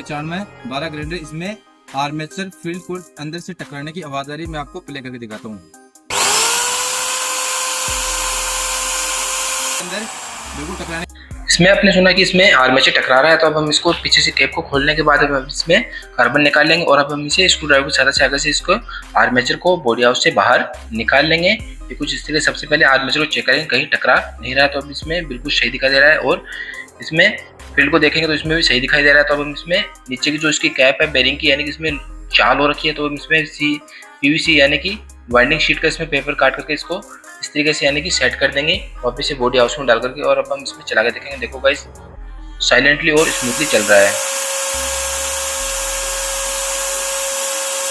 95 12 grinder, इसमें armature field को अंदर से टकराने की आवाज आ रही है। मैं आपको प्ले करके दिखाता हूँ। अंदर बिल्कुल टकराने, इसमें आपने सुना कि इसमें आर्मेचर टकरा रहा है, तो अब हम इसको पीछे से कैप को खोलने के बाद अब इसमें कार्बन निकाल लेंगे और अब हम इसे स्क्रू ड्राइवर की सहायता से आगे से इसको आर्मेचर को बॉडी हाउस से बाहर निकाल लेंगे। ये कुछ इस तरह। सबसे पहले आर्मेचर को चेक करेंगे कहीं टकरा नहीं रहा है, तो अब इसमें बिल्कुल सही दिखाई दे रहा है और इसमें फील्ड को देखेंगे तो इसमें भी सही दिखाई दे रहा है। तो अब हम इसमें नीचे की जो इसकी कैप है बेरिंग की, यानी कि इसमें चाल हो रखी है, तो हम इसमें पीवीसी यानी कि वाइंडिंग शीट का इसमें पेपर काट करके इसको इस तरीके से यानी कि सेट कर देंगे वापस से बॉडी हाउस में डाल करके। और अब हम इसमें चला के देखेंगे। देखो गाइस, साइलेंटली और स्मूथली चल रहा है।